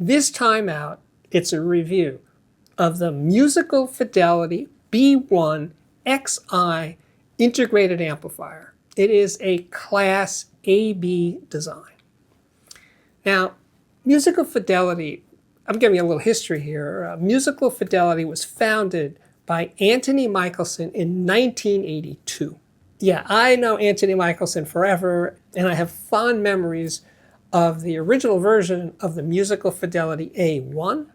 This time out, it's a review of the Musical Fidelity B1xi integrated amplifier. It is a Class AB design. Now, Musical Fidelity, I'm giving you a little history here. Musical Fidelity was founded by Anthony Michelson in 1982. Yeah, I know Anthony Michelson forever, and I have fond memories of the original version of the Musical Fidelity A1.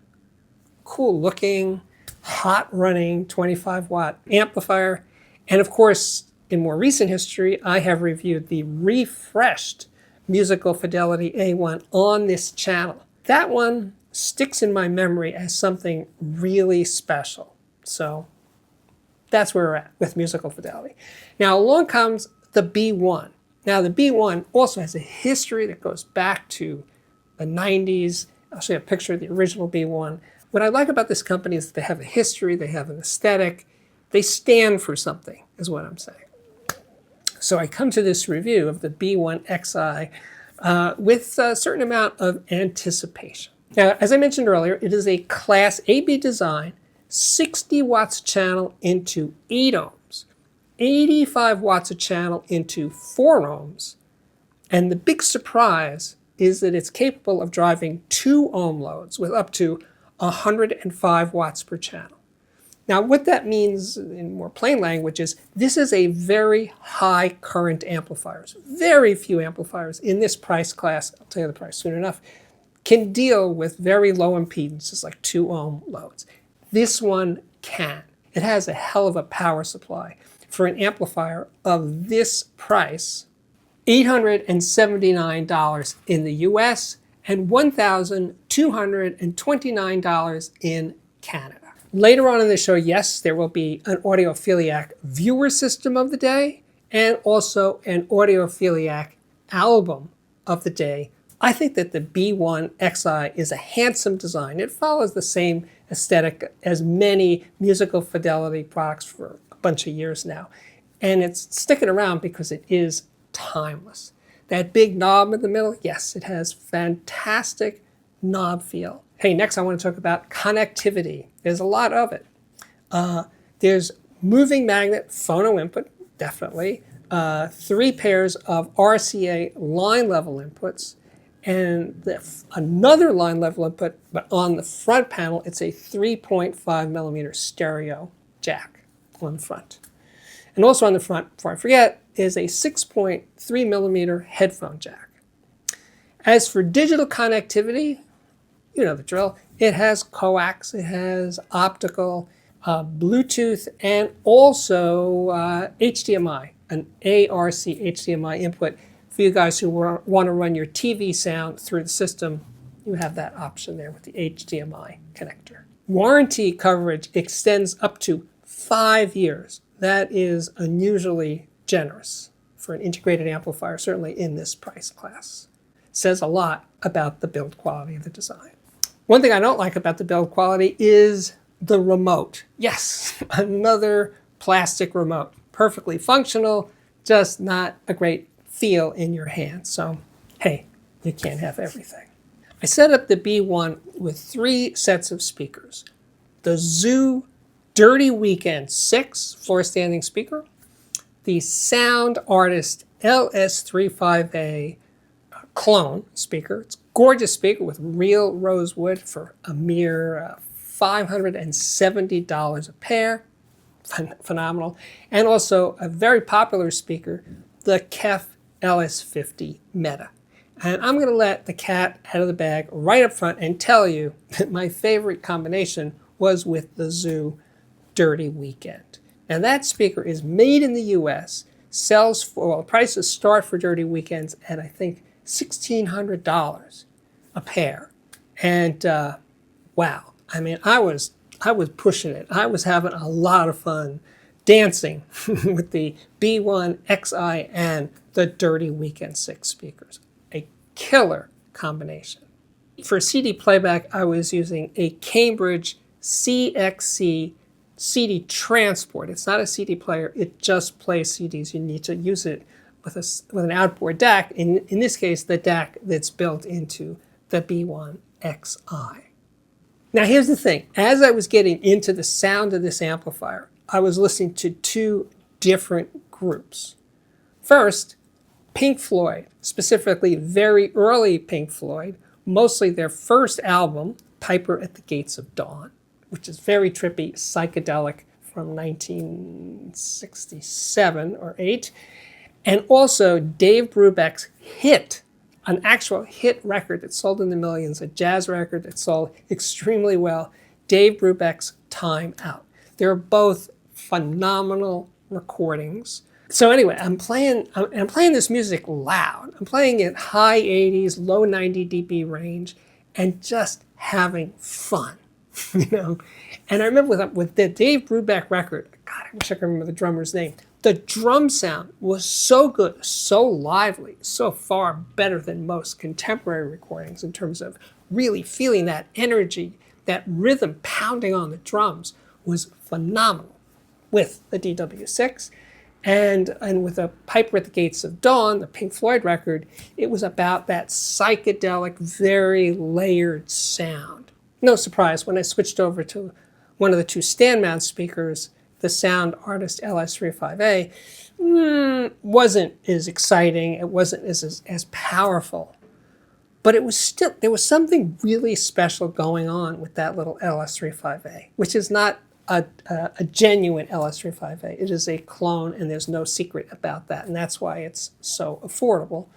Cool looking, hot running 25-watt amplifier. And of course, in more recent history, I have reviewed the refreshed Musical Fidelity A1 on this channel. That one sticks in my memory as something really special. So that's where we're at with Musical Fidelity. Now along comes the B1. Now the B1 also has a history that goes back to the 90s. I'll show you a picture of the original B1. What I like about this company is that they have a history, they have an aesthetic, they stand for something, is what I'm saying. So I come to this review of the B1xi with a certain amount of anticipation. Now, as I mentioned earlier, it is a Class AB design, 60 watts a channel into 8 ohms, 85 watts a channel into 4 ohms, and the big surprise is that it's capable of driving 2 ohm loads with up to 105 watts per channel. Now, what that means in more plain language is this is a very high current amplifier. Very few amplifiers in this price class, I'll tell you the price soon enough, can deal with very low impedances like 2 ohm loads. This one can. It has a hell of a power supply. For an amplifier of this price, $879 in the US and $1,229 in Canada. Later on in the show, yes, there will be an Audiophiliac viewer system of the day and also an Audiophiliac album of the day. I think that the B1xi is a handsome design. It follows the same aesthetic as many Musical Fidelity products for a bunch of years now. And it's sticking around because it is timeless. That big knob in the middle, yes, it has fantastic knob feel. Hey, next I want to talk about connectivity. There's a lot of it. There's moving magnet phono input, definitely. 3 pairs of RCA line level inputs. And another line level input, but on the front panel, it's a 3.5 millimeter stereo jack on the front. And also on the front, before I forget, is a 6.3 millimeter headphone jack. As for digital connectivity, you know the drill. It has coax, it has optical, Bluetooth, and also HDMI, an ARC HDMI input. For you guys who want to run your TV sound through the system, you have that option there with the HDMI connector. Warranty coverage extends up to 5 years. That is unusually generous for an integrated amplifier, certainly in this price class. Says a lot about the build quality of the design. One thing I don't like about the build quality is the remote. Yes, another plastic remote. Perfectly functional, just not a great feel in your hand. So, hey, you can't have everything. I set up the B1 with 3 sets of speakers. The Zoo Dirty Weekend 6 floor standing speaker, the Sound Artist LS35A clone speaker. It's a gorgeous speaker with real rosewood for a mere $570 a pair. Phenomenal. And also a very popular speaker, the KEF LS50 Meta. And I'm going to let the cat out of the bag right up front and tell you that my favorite combination was with the Zoo Dirty Weekend. Now that speaker is made in the US, sells for, well, prices start for Dirty Weekends at I think $1,600 a pair. And wow, I mean, I was pushing it. I was having a lot of fun dancing with the B1xi and the Dirty Weekend 6 speakers. A killer combination. For CD playback, I was using a Cambridge CXC CD transport. It's not a CD player, it just plays CDs. You need to use it with an outboard DAC, in this case, the DAC that's built into the B1 B1xi. Now here's the thing. As I was getting into the sound of this amplifier, I was listening to two different groups. First, Pink Floyd, specifically very early Pink Floyd, mostly their first album, Piper at the Gates of Dawn, which is very trippy, psychedelic, from 1967 or 8. And also Dave Brubeck's hit, an actual hit record that sold in the millions, a jazz record that sold extremely well, Dave Brubeck's Time Out. They're both phenomenal recordings. So anyway, I'm playing this music loud. I'm playing it high 80s, low 90 dB range, and just having fun, you know. And I remember with the Dave Brubeck record, God, I wish I could remember the drummer's name. The drum sound was so good, so lively, so far better than most contemporary recordings in terms of really feeling that energy, that rhythm pounding on the drums was phenomenal with the DW6. And with a Piper at the Gates of Dawn, the Pink Floyd record, it was about that psychedelic, very layered sound. No surprise, when I switched over to one of the two stand mount speakers, the Sound Artist LS35A, wasn't as exciting, it wasn't as powerful. But it was still, there was something really special going on with that little LS35A, which is not a genuine LS35A. It is a clone, and there's no secret about that, and that's why it's so affordable.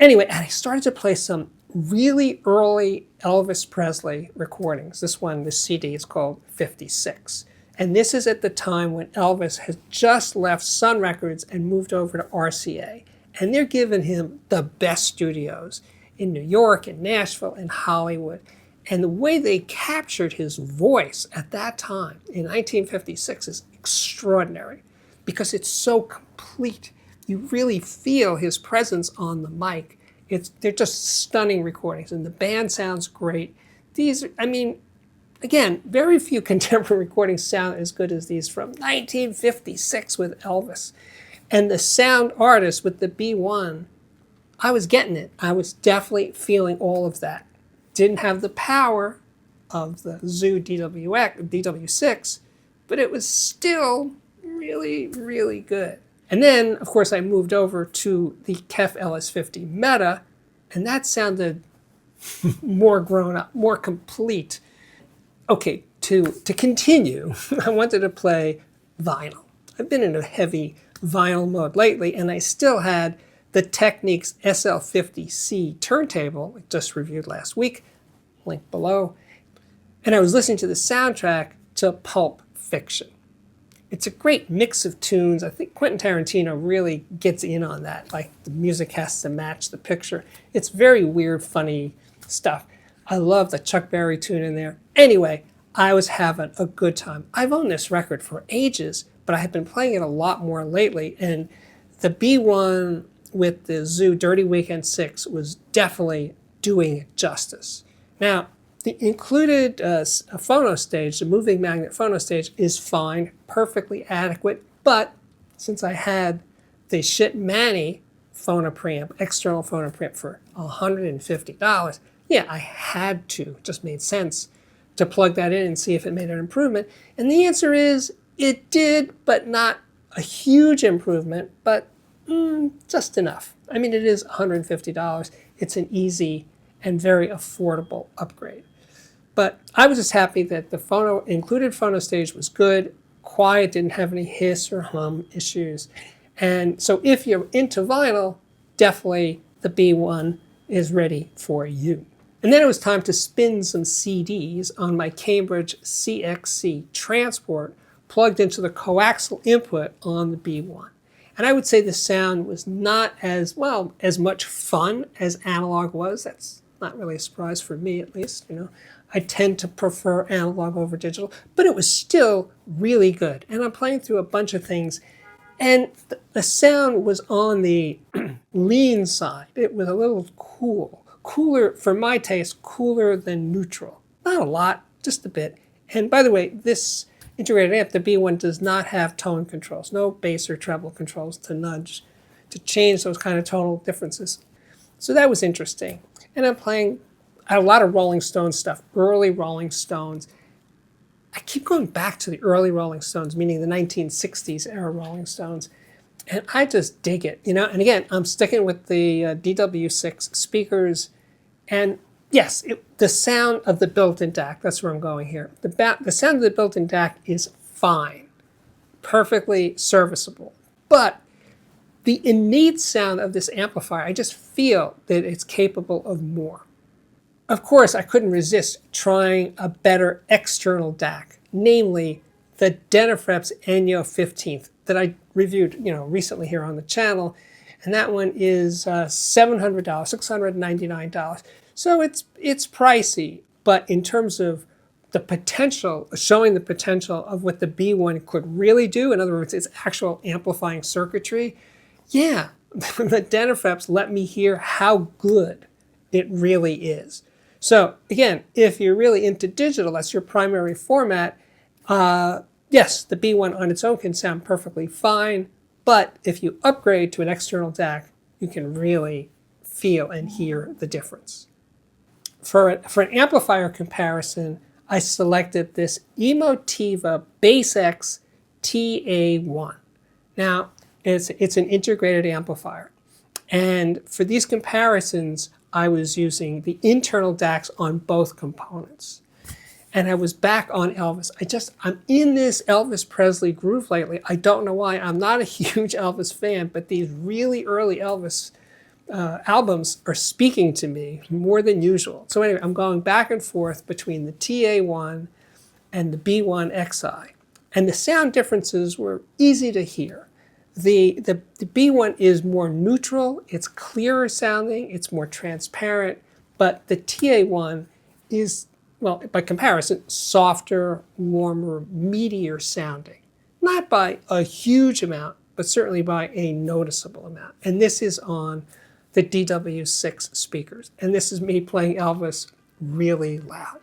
Anyway, and I started to play some really early Elvis Presley recordings. This one, this CD, is called 56. And this is at the time when Elvis had just left Sun Records and moved over to RCA. And they're giving him the best studios in New York, in Nashville, in Hollywood. And the way they captured his voice at that time in 1956 is extraordinary because it's so complete. You really feel his presence on the mic. They're just stunning recordings, and the band sounds great. These, I mean, again, very few contemporary recordings sound as good as these from 1956 with Elvis. And the Sound Artist with the B1, I was getting it. I was definitely feeling all of that. Didn't have the power of the Zoo DW6, but it was still really, really good. And then, of course, I moved over to the KEF LS50 Meta, and that sounded more grown up, more complete. Okay, to continue, I wanted to play vinyl. I've been in a heavy vinyl mode lately, and I still had the Technics SL50C turntable, I just reviewed last week, link below. And I was listening to the soundtrack to Pulp Fiction. It's a great mix of tunes. I think Quentin Tarantino really gets in on that. Like, the music has to match the picture. It's very weird, funny stuff. I love the Chuck Berry tune in there. Anyway, I was having a good time. I've owned this record for ages, but I have been playing it a lot more lately. And the B1 with the Zoo Dirty Weekend 6 was definitely doing it justice. Now, the included phono stage, the moving magnet phono stage, is fine, perfectly adequate, but since I had the Shit Manny phono preamp, external phono preamp for $150, yeah, I had to, it just made sense to plug that in and see if it made an improvement. And the answer is, it did, but not a huge improvement, but just enough. I mean, it is $150. It's an easy and very affordable upgrade. But I was just happy that the included phono stage was good, quiet, didn't have any hiss or hum issues. And so if you're into vinyl, definitely the B1 is ready for you. And then it was time to spin some CDs on my Cambridge CXC transport plugged into the coaxial input on the B1. And I would say the sound was not as much fun as analog was. That's not really a surprise for me, at least, you know. I tend to prefer analog over digital, but it was still really good. And I'm playing through a bunch of things, and the sound was on the lean side. It was a little cooler, for my taste, cooler than neutral. Not a lot, just a bit. And by the way, this integrated amp, the B1, does not have tone controls, no bass or treble controls to change those kind of tonal differences. So that was interesting. And I'm playing I had a lot of Rolling Stones stuff, early Rolling Stones. I keep going back to the early Rolling Stones, meaning the 1960s era Rolling Stones. And I just dig it, And again, I'm sticking with the DW6 speakers. And yes, the sound of the built-in DAC, that's where I'm going here. The sound of the built-in DAC is fine, perfectly serviceable. But the innate sound of this amplifier, I just feel that it's capable of more. Of course, I couldn't resist trying a better external DAC, namely the Denafreps Enyo 15th that I reviewed recently here on the channel. And that one is $700, $699. So it's pricey, but in terms of the potential, showing the potential of what the B1 could really do, in other words, its actual amplifying circuitry, yeah, the Denafreps let me hear how good it really is. So again, if you're really into digital, that's your primary format, yes, the B1 on its own can sound perfectly fine, but if you upgrade to an external DAC, you can really feel and hear the difference. For an amplifier comparison, I selected this EMOTIVA B1xi Ta1. Now, it's an integrated amplifier. And for these comparisons, I was using the internal DACs on both components. And I was back on Elvis. I'm in this Elvis Presley groove lately. I don't know why. I'm not a huge Elvis fan, but these really early Elvis albums are speaking to me more than usual. So anyway, I'm going back and forth between the Ta1 and the B1xi. And the sound differences were easy to hear. The B1 is more neutral, it's clearer sounding, it's more transparent, but the Ta1 is, well, by comparison, softer, warmer, meatier sounding. Not by a huge amount, but certainly by a noticeable amount. And this is on the DW6 speakers. And this is me playing Elvis really loud.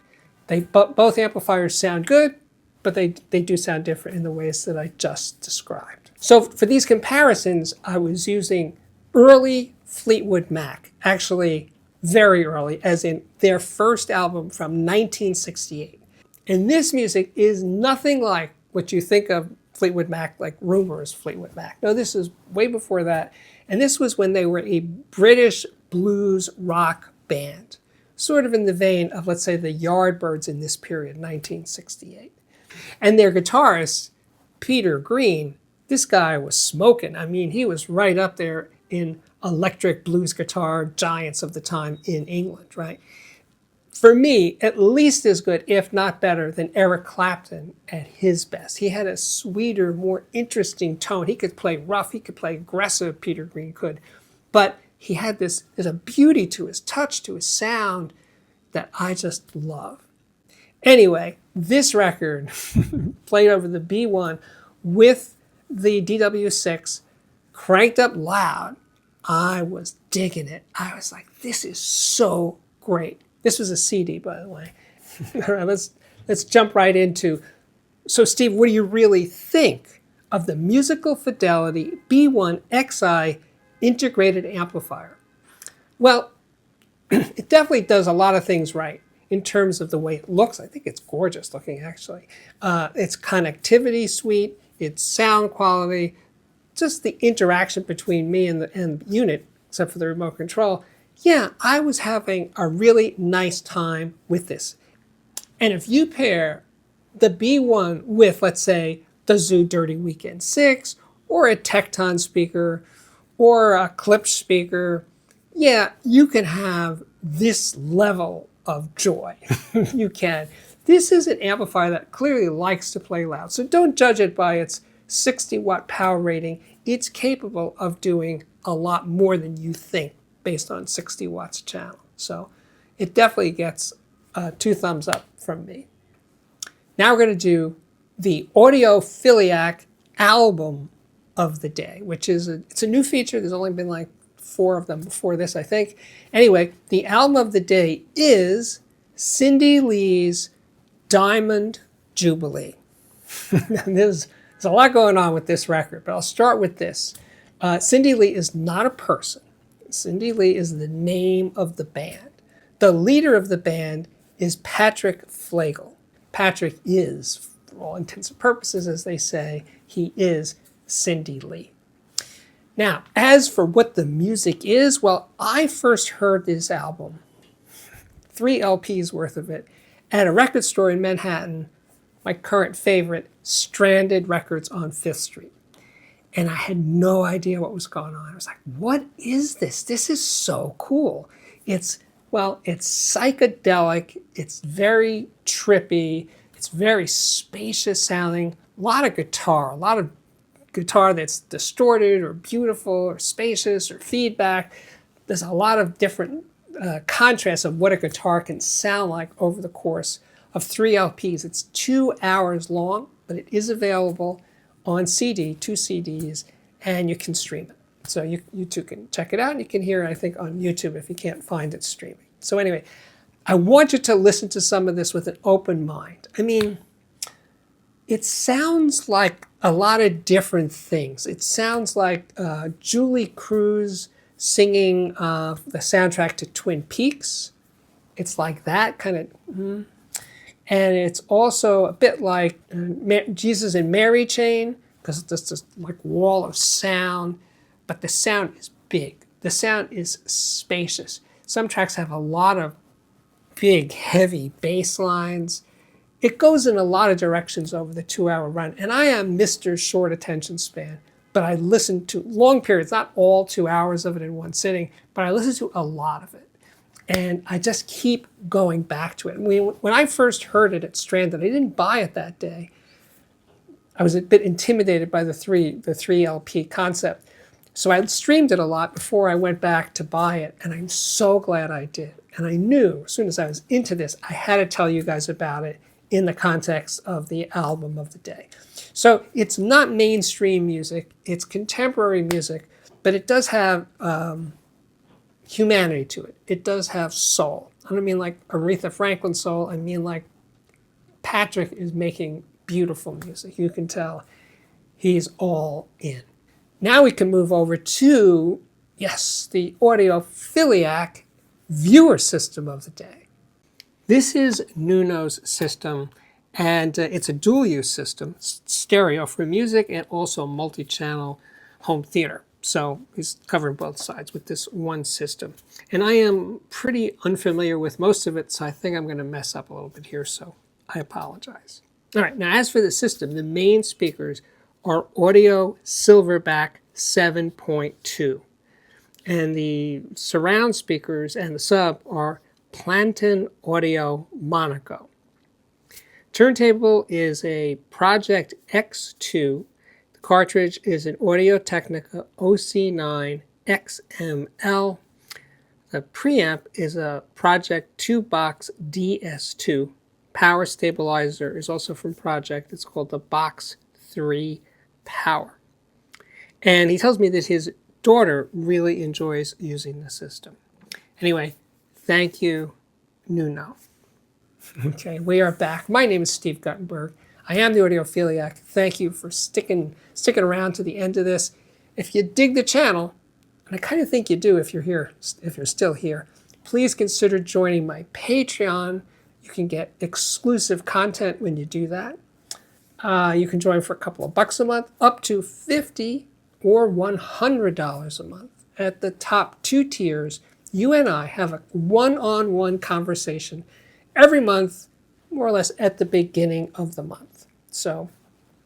Both amplifiers sound good, but they do sound different in the ways that I just described. So for these comparisons, I was using early Fleetwood Mac, actually very early, as in their first album from 1968. And this music is nothing like what you think of Fleetwood Mac, like Rumors Fleetwood Mac. No, this is way before that. And this was when they were a British blues rock band, sort of in the vein of, let's say, the Yardbirds in this period, 1968. And their guitarist, Peter Green, this guy was smoking. I mean, he was right up there in electric blues guitar giants of the time in England, right? For me, at least as good, if not better, than Eric Clapton at his best. He had a sweeter, more interesting tone. He could play rough, he could play aggressive, Peter Green could. But he had there's a beauty to his touch, to his sound, that I just love. Anyway, this record, played over the B1 with the DW6, cranked up loud, I was digging it. I was like, this is so great. This was a CD, by the way. All right, let's jump right into, so Steve, what do you really think of the Musical Fidelity B1xi integrated amplifier? Well, it definitely does a lot of things right in terms of the way it looks. I think it's gorgeous looking, actually. Its connectivity suite, its sound quality, just the interaction between me and the unit, except for the remote control. Yeah, I was having a really nice time with this. And if you pair the B1 with, let's say, the Zoo Dirty Weekend 6, or a Tecton speaker, or a Klipsch speaker, yeah, you can have this level of joy. You can. This is an amplifier that clearly likes to play loud, so don't judge it by its 60-watt power rating. It's capable of doing a lot more than you think based on 60 watts a channel. So it definitely gets 2 thumbs up from me. Now we're going to do the Audiophiliac album of the day, which is it's a new feature. There's only been like 4 of them before this, I think. Anyway, the album of the day is Cindy Lee's Diamond Jubilee. There's a lot going on with this record, but I'll start with this. Cindy Lee is not a person. Cindy Lee is the name of the band. The leader of the band is Patrick Flegel. Patrick is, for all intents and purposes, as they say, he is Cindy Lee. Now, as for what the music is, well, I first heard this album, 3 LPs worth of it, at a record store in Manhattan, my current favorite, Stranded Records on 5th Street. And I had no idea what was going on. I was like, what is this? This is so cool. It's psychedelic, it's very trippy, it's very spacious sounding, a lot of guitar that's distorted or beautiful or spacious or feedback. There's a lot of different contrasts of what a guitar can sound like over the course of 3 LPs. It's 2 hours long, but it is available on CD, 2 CDs, and you can stream it. So you too can check it out, and you can hear it, I think, on YouTube if you can't find it streaming. So anyway, I want you to listen to some of this with an open mind. I mean, it sounds like a lot of different things. It sounds like Julie Cruz singing the soundtrack to Twin Peaks. It's like that kind of, and it's also a bit like Jesus and Mary Chain, because it's this like wall of sound, but the sound is big. The sound is spacious. Some tracks have a lot of big, heavy bass lines. It goes in a lot of directions over the 2-hour run. And I am Mr. Short Attention Span, but I listen to long periods, not all 2 hours of it in one sitting, but I listen to a lot of it. And I just keep going back to it. When I first heard it at Stranded, I didn't buy it that day. I was a bit intimidated by the 3 LP concept. So I streamed it a lot before I went back to buy it, and I'm so glad I did. And I knew as soon as I was into this, I had to tell you guys about it in the context of the album of the day. So it's not mainstream music, it's contemporary music, but it does have humanity to it. It does have soul. I don't mean like Aretha Franklin soul, I mean like Patrick is making beautiful music. You can tell he's all in. Now we can move over to, yes, the Audiophiliac viewer system of the day. This is Nuno's system, and it's a dual-use system, stereo for music and also multi-channel home theater. So he's covering both sides with this one system. And I am pretty unfamiliar with most of it, so I think I'm going to mess up a little bit here, so I apologize. All right, now as for the system, the main speakers are Audio Silverback 7.2. And the surround speakers and the sub are Planton Audio Monaco. Turntable is a Project X2. The cartridge is an Audio-Technica OC9 XML. The preamp is a Project 2-Box DS2. Power stabilizer is also from Project. It's called the Box 3 Power. And he tells me that his daughter really enjoys using the system. Anyway, thank you, Nuno. Okay, we are back. My name is Steve Guttenberg. I am the Audiophiliac. Thank you for sticking around to the end of this. If you dig the channel, and I kind of think you do if you're here, if you're still here, please consider joining my Patreon. You can get exclusive content when you do that. You can join for a couple of bucks a month, up to $50 or $100 a month. At the top 2 tiers, you and I have a one-on-one conversation every month, more or less at the beginning of the month. So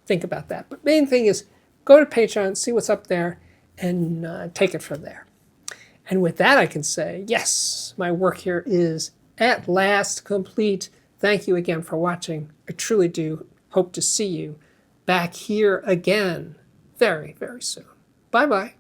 think about that. But main thing is go to Patreon, see what's up there, and take it from there. And with that, I can say, yes, my work here is at last complete. Thank you again for watching. I truly do hope to see you back here again very, very soon. Bye-bye.